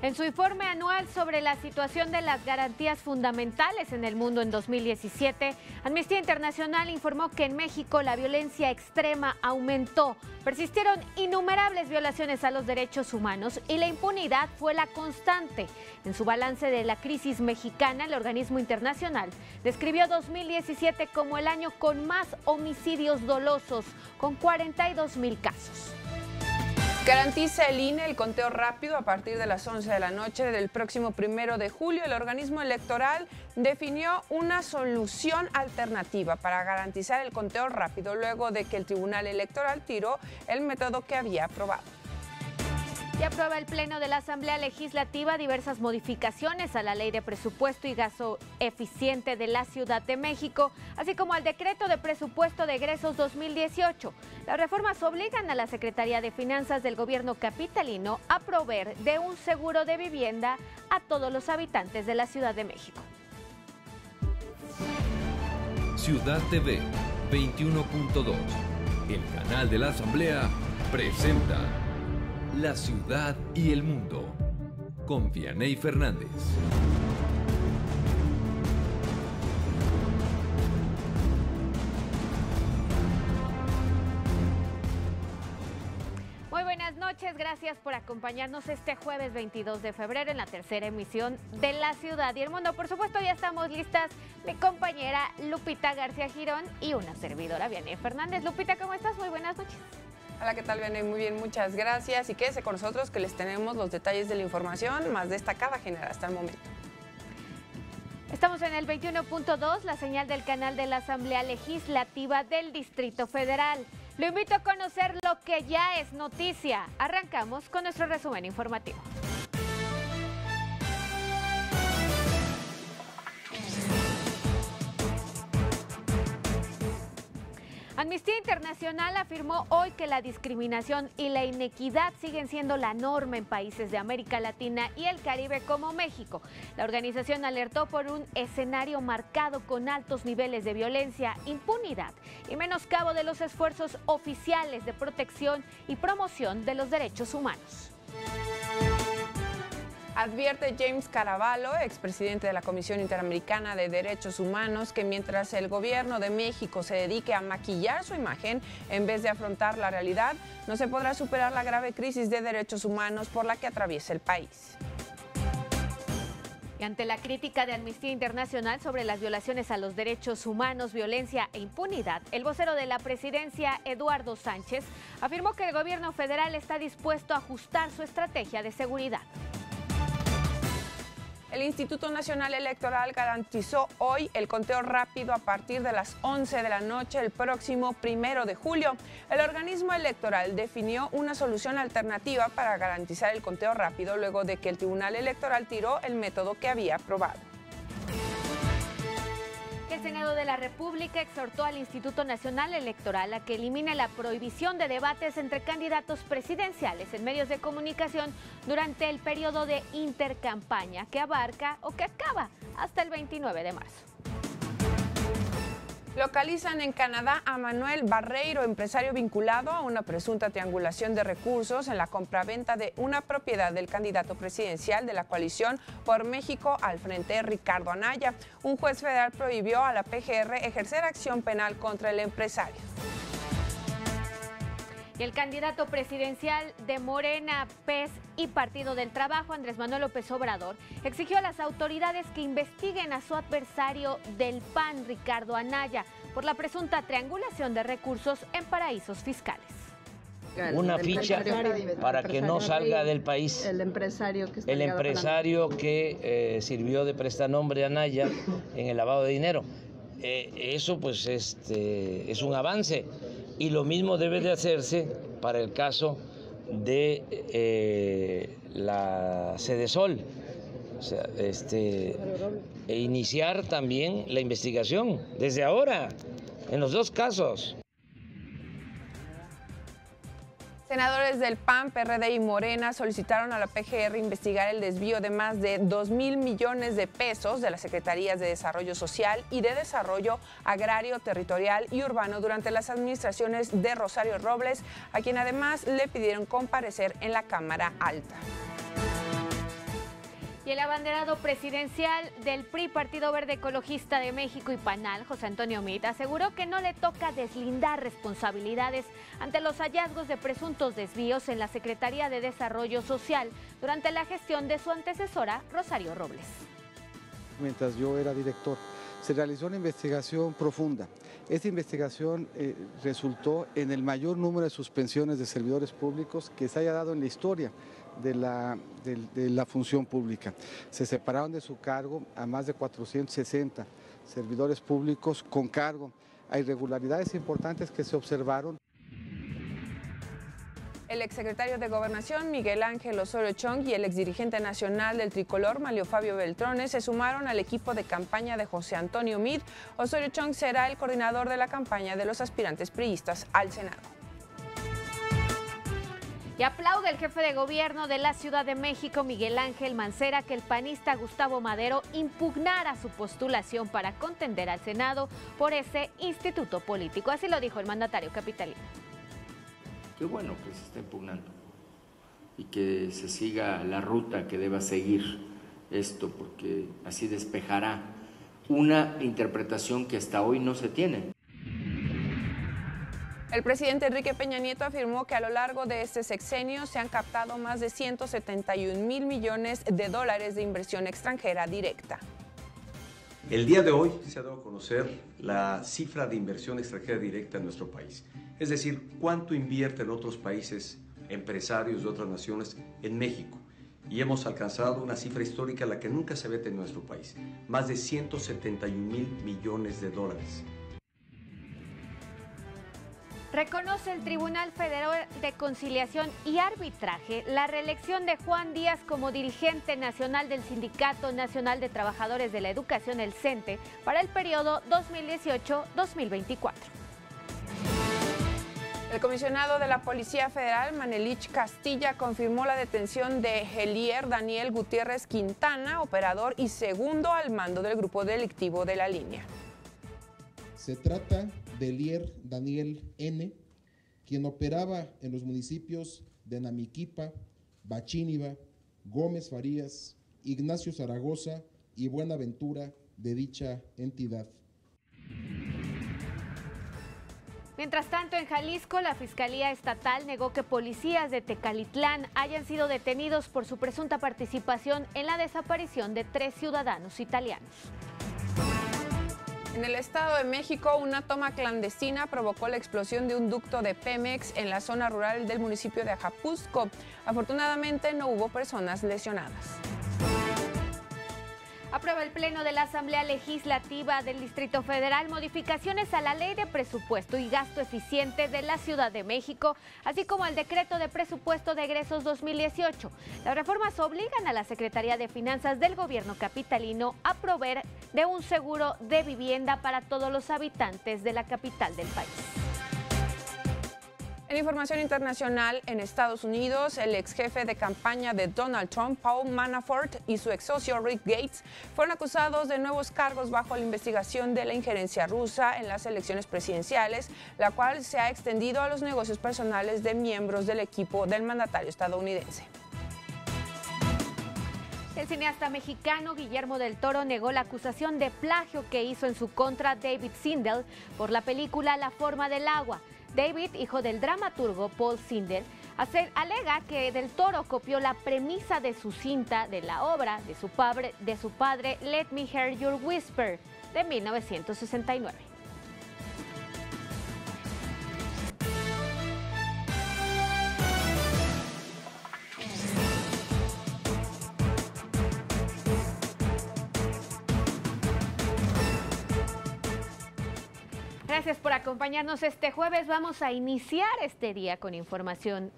En su informe anual sobre la situación de las garantías fundamentales en el mundo en 2017, Amnistía Internacional informó que en México la violencia extrema aumentó, persistieron innumerables violaciones a los derechos humanos y la impunidad fue la constante. En su balance de la crisis mexicana, el organismo internacional describió 2017 como el año con más homicidios dolosos, con 42,000 casos. Garantiza el INE el conteo rápido a partir de las 11 de la noche del próximo 1 de julio. El organismo electoral definió una solución alternativa para garantizar el conteo rápido luego de que el Tribunal Electoral tiró el método que había aprobado. Y aprueba el Pleno de la Asamblea Legislativa diversas modificaciones a la Ley de Presupuesto y Gasto Eficiente de la Ciudad de México, así como al Decreto de Presupuesto de Egresos 2018. Las reformas obligan a la Secretaría de Finanzas del Gobierno capitalino a proveer de un seguro de vivienda a todos los habitantes de la Ciudad de México. Ciudad TV 21.2, el canal de la Asamblea, presenta La Ciudad y el Mundo, con Vianey Fernández. Muy buenas noches, gracias por acompañarnos este jueves 22 de febrero en la tercera emisión de La Ciudad y el Mundo. Por supuesto, ya estamos listas mi compañera Lupita García Girón y una servidora, Vianey Fernández. Lupita, ¿cómo estás? Muy buenas noches. Hola, ¿qué tal, Vianey? Muy bien, muchas gracias. Y quédese con nosotros que les tenemos los detalles de la información más destacada generada hasta el momento. Estamos en el 21.2, la señal del canal de la Asamblea Legislativa del Distrito Federal. Lo invito a conocer lo que ya es noticia. Arrancamos con nuestro resumen informativo. Amnistía Internacional afirmó hoy que la discriminación y la inequidad siguen siendo la norma en países de América Latina y el Caribe como México. La organización alertó por un escenario marcado con altos niveles de violencia, impunidad y menoscabo de los esfuerzos oficiales de protección y promoción de los derechos humanos. Advierte James Caraballo, expresidente de la Comisión Interamericana de Derechos Humanos, que mientras el gobierno de México se dedique a maquillar su imagen en vez de afrontar la realidad, no se podrá superar la grave crisis de derechos humanos por la que atraviesa el país. Y ante la crítica de Amnistía Internacional sobre las violaciones a los derechos humanos, violencia e impunidad, el vocero de la presidencia, Eduardo Sánchez, afirmó que el gobierno federal está dispuesto a ajustar su estrategia de seguridad. El Instituto Nacional Electoral garantizó hoy el conteo rápido a partir de las 11 de la noche el próximo 1 de julio. El organismo electoral definió una solución alternativa para garantizar el conteo rápido luego de que el Tribunal Electoral tiró el método que había aprobado. El Senado de la República exhortó al Instituto Nacional Electoral a que elimine la prohibición de debates entre candidatos presidenciales en medios de comunicación durante el periodo de intercampaña que abarca o que acaba hasta el 29 de marzo. Localizan en Canadá a Manuel Barreiro, empresario vinculado a una presunta triangulación de recursos en la compraventa de una propiedad del candidato presidencial de la coalición por México al frente, Ricardo Anaya. Un juez federal prohibió a la PGR ejercer acción penal contra el empresario. Y el candidato presidencial de Morena, PES y Partido del Trabajo, Andrés Manuel López Obrador, exigió a las autoridades que investiguen a su adversario del PAN, Ricardo Anaya, por la presunta triangulación de recursos en paraísos fiscales. Una ficha para que no salga del país. El empresario que sirvió de prestanombre a Anaya en el lavado de dinero. Eso pues es un avance y lo mismo debe de hacerse para el caso de la Sedesol, o sea, e iniciar también la investigación desde ahora en los dos casos. Senadores del PAN, PRD y Morena solicitaron a la PGR investigar el desvío de más de 2,000 millones de pesos de las Secretarías de Desarrollo Social y de Desarrollo Agrario, Territorial y Urbano durante las administraciones de Rosario Robles, a quien además le pidieron comparecer en la Cámara Alta. Y el abanderado presidencial del PRI, Partido Verde Ecologista de México y PANAL, José Antonio Meade, aseguró que no le toca deslindar responsabilidades ante los hallazgos de presuntos desvíos en la Secretaría de Desarrollo Social durante la gestión de su antecesora, Rosario Robles. Mientras yo era director, se realizó una investigación profunda. Esta investigación resultó en el mayor número de suspensiones de servidores públicos que se haya dado en la historia de la función pública. Se separaron de su cargo a más de 460 servidores públicos con cargo. Hay irregularidades importantes que se observaron. El exsecretario de Gobernación, Miguel Ángel Osorio Chong, y el exdirigente nacional del Tricolor, Manlio Fabio Beltrones, se sumaron al equipo de campaña de José Antonio Meade. Osorio Chong será el coordinador de la campaña de los aspirantes priistas al Senado. Y aplaude el jefe de gobierno de la Ciudad de México, Miguel Ángel Mancera, que el panista Gustavo Madero impugnara su postulación para contender al Senado por ese instituto político. Así lo dijo el mandatario capitalino. Qué bueno que se esté impugnando y que se siga la ruta que deba seguir esto, porque así despejará una interpretación que hasta hoy no se tiene. El presidente Enrique Peña Nieto afirmó que a lo largo de este sexenio se han captado más de 171,000 millones de dólares de inversión extranjera directa. El día de hoy se ha dado a conocer la cifra de inversión extranjera directa en nuestro país. Es decir, cuánto invierten otros países, empresarios de otras naciones en México. Y hemos alcanzado una cifra histórica la que nunca se había tenido en nuestro país. Más de 171,000 millones de dólares. Reconoce el Tribunal Federal de Conciliación y Arbitraje la reelección de Juan Díaz como dirigente nacional del Sindicato Nacional de Trabajadores de la Educación, el CENTE, para el periodo 2018-2024. El comisionado de la Policía Federal, Manelich Castilla, confirmó la detención de Helier Daniel Gutiérrez Quintana, operador y segundo al mando del grupo delictivo de la línea. Se trata de Helier Daniel N., quien operaba en los municipios de Namiquipa, Bachíniva, Gómez Farías, Ignacio Zaragoza y Buenaventura de dicha entidad. Mientras tanto, en Jalisco, la Fiscalía Estatal negó que policías de Tecalitlán hayan sido detenidos por su presunta participación en la desaparición de 3 ciudadanos italianos. En el Estado de México, una toma clandestina provocó la explosión de un ducto de Pemex en la zona rural del municipio de Ajapuzco. Afortunadamente, no hubo personas lesionadas. Aprueba el Pleno de la Asamblea Legislativa del Distrito Federal modificaciones a la Ley de Presupuesto y Gasto Eficiente de la Ciudad de México, así como al Decreto de Presupuesto de Egresos 2018. Las reformas obligan a la Secretaría de Finanzas del Gobierno capitalino a proveer de un seguro de vivienda para todos los habitantes de la capital del país. En información internacional, en Estados Unidos, el ex jefe de campaña de Donald Trump, Paul Manafort, y su ex socio Rick Gates fueron acusados de nuevos cargos bajo la investigación de la injerencia rusa en las elecciones presidenciales, la cual se ha extendido a los negocios personales de miembros del equipo del mandatario estadounidense. El cineasta mexicano Guillermo del Toro negó la acusación de plagio que hizo en su contra David Sindel por la película La Forma del Agua. David, hijo del dramaturgo Paul Sindel, alega que Del Toro copió la premisa de su cinta de la obra de su padre Let Me Hear Your Whisper, de 1969. Gracias por acompañarnos este jueves. Vamos a iniciar este día con información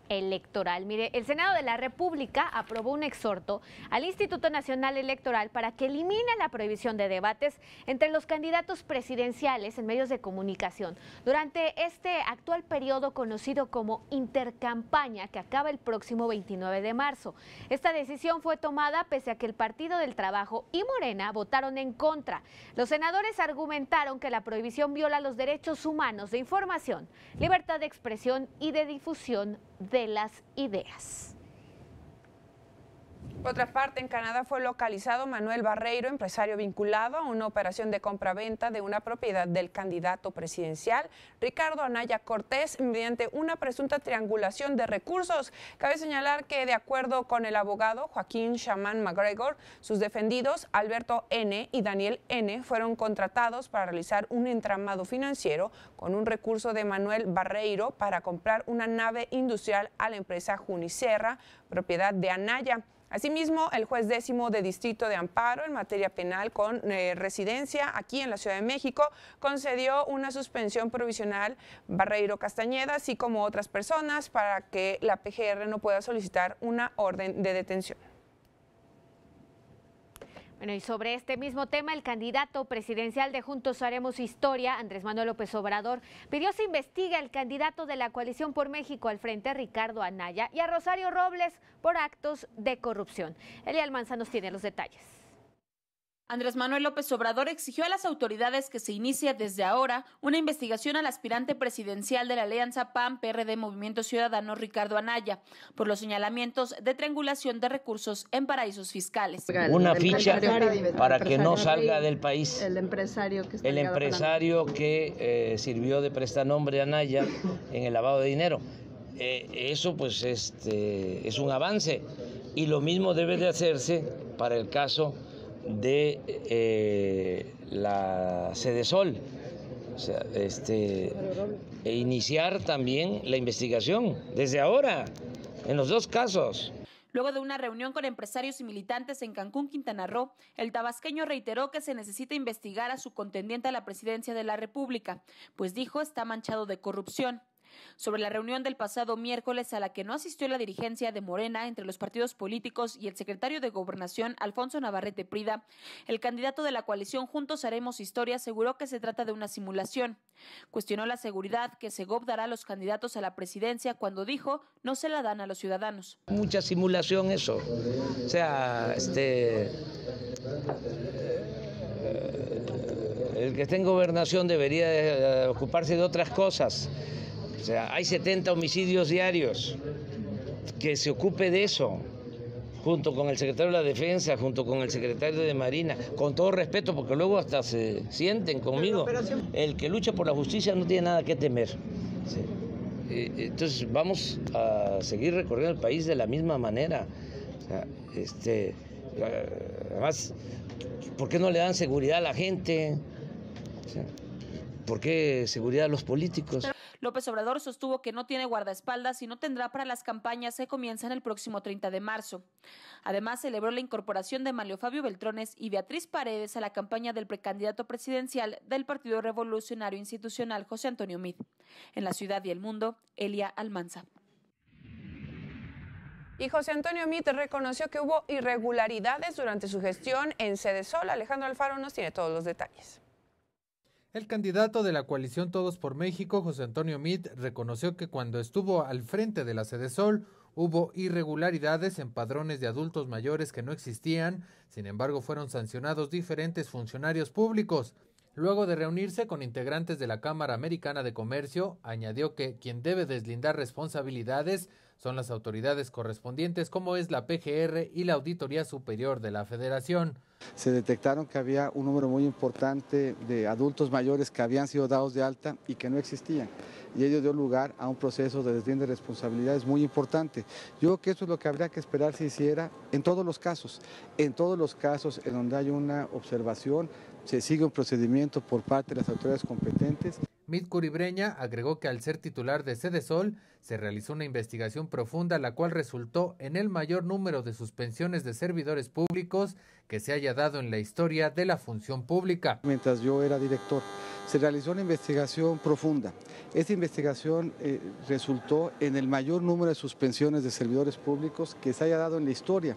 electoral. Mire, el Senado de la República aprobó un exhorto al Instituto Nacional Electoral para que elimine la prohibición de debates entre los candidatos presidenciales en medios de comunicación durante este actual periodo conocido como intercampaña, que acaba el próximo 29 de marzo. Esta decisión fue tomada pese a que el Partido del Trabajo y Morena votaron en contra. Los senadores argumentaron que la prohibición viola los derechos humanos de información, libertad de expresión y de difusión de las ideas. Por otra parte, en Canadá fue localizado Manuel Barreiro, empresario vinculado a una operación de compra-venta de una propiedad del candidato presidencial Ricardo Anaya Cortés mediante una presunta triangulación de recursos. Cabe señalar que, de acuerdo con el abogado Joaquín Shaman McGregor, sus defendidos Alberto N. y Daniel N. fueron contratados para realizar un entramado financiero con un recurso de Manuel Barreiro para comprar una nave industrial a la empresa Junicerra, propiedad de Anaya. Asimismo, el juez 10º de Distrito de Amparo en materia penal con residencia aquí en la Ciudad de México concedió una suspensión provisional Barreiro Castañeda, así como otras personas, para que la PGR no pueda solicitar una orden de detención. Bueno, y sobre este mismo tema, el candidato presidencial de Juntos Haremos Historia, Andrés Manuel López Obrador, pidió se investigue al candidato de la Coalición por México al frente, Ricardo Anaya, y a Rosario Robles por actos de corrupción. Elia Almanza nos tiene los detalles. Andrés Manuel López Obrador exigió a las autoridades que se inicie desde ahora una investigación al aspirante presidencial de la alianza PAN-PRD Movimiento Ciudadano, Ricardo Anaya, por los señalamientos de triangulación de recursos en paraísos fiscales. Una ficha para que no salga del país. El empresario que sirvió de prestanombre a Anaya en el lavado de dinero. Eso pues es un avance, y lo mismo debe de hacerse para el caso de la Sedesol, o sea, e iniciar también la investigación desde ahora en los dos casos. Luego de una reunión con empresarios y militantes en Cancún, Quintana Roo, el tabasqueño reiteró que se necesita investigar a su contendiente a la presidencia de la República, pues dijo está manchado de corrupción. Sobre la reunión del pasado miércoles a la que no asistió la dirigencia de Morena entre los partidos políticos y el secretario de Gobernación, Alfonso Navarrete Prida, el candidato de la coalición Juntos Haremos Historia aseguró que se trata de una simulación. Cuestionó la seguridad que Segov dará a los candidatos a la presidencia cuando dijo no se la dan a los ciudadanos. Mucha simulación eso. O sea, el que esté en gobernación debería ocuparse de otras cosas. O sea, hay 70 homicidios diarios, que se ocupe de eso, junto con el secretario de la Defensa, junto con el secretario de Marina, con todo respeto, porque luego hasta se sienten conmigo. El que lucha por la justicia no tiene nada que temer. ¿Sí? Entonces vamos a seguir recorriendo el país de la misma manera. O sea, además, ¿por qué no le dan seguridad a la gente? O sea, ¿por qué seguridad a los políticos? López Obrador sostuvo que no tiene guardaespaldas y no tendrá para las campañas que comienzan el próximo 30 de marzo. Además, celebró la incorporación de Manlio Fabio Beltrones y Beatriz Paredes a la campaña del precandidato presidencial del Partido Revolucionario Institucional, José Antonio Meade. En la Ciudad y el Mundo, Elia Almanza. Y José Antonio Meade reconoció que hubo irregularidades durante su gestión en Sedesol. Alejandro Alfaro nos tiene todos los detalles. El candidato de la coalición Todos por México, José Antonio Meade, reconoció que cuando estuvo al frente de la Sedesol hubo irregularidades en padrones de adultos mayores que no existían. Sin embargo, fueron sancionados diferentes funcionarios públicos. Luego de reunirse con integrantes de la Cámara Americana de Comercio, añadió que quien debe deslindar responsabilidades son las autoridades correspondientes, como es la PGR y la Auditoría Superior de la Federación. Se detectaron que había un número muy importante de adultos mayores que habían sido dados de alta y que no existían. Y ello dio lugar a un proceso de deslinde de responsabilidades muy importante. Yo creo que eso es lo que habría que esperar se hiciera en todos los casos. En todos los casos en donde hay una observación, se sigue un procedimiento por parte de las autoridades competentes. Meade Curibreña agregó que al ser titular de Sedesol se realizó una investigación profunda, la cual resultó en el mayor número de suspensiones de servidores públicos que se haya dado en la historia de la función pública. Mientras yo era director, se realizó una investigación profunda. Esta investigación resultó en el mayor número de suspensiones de servidores públicos que se haya dado en la historia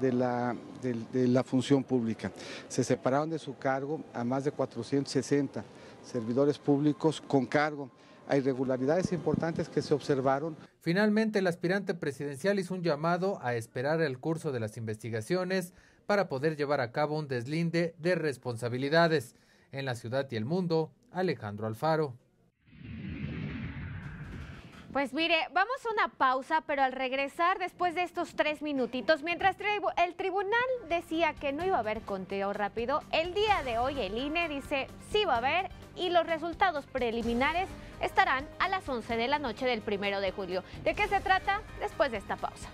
de la función pública. Se separaron de su cargo a más de 460 servidores públicos con cargo. Hay irregularidades importantes que se observaron. Finalmente, el aspirante presidencial hizo un llamado a esperar el curso de las investigaciones para poder llevar a cabo un deslinde de responsabilidades. En la Ciudad y el Mundo, Alejandro Alfaro. Pues mire, vamos a una pausa, pero al regresar, después de estos 3 minutitos, mientras el tribunal decía que no iba a haber conteo rápido, el día de hoy el INE dice sí va a haber y los resultados preliminares estarán a las 11 de la noche del 1 de julio. ¿De qué se trata? Después de esta pausa.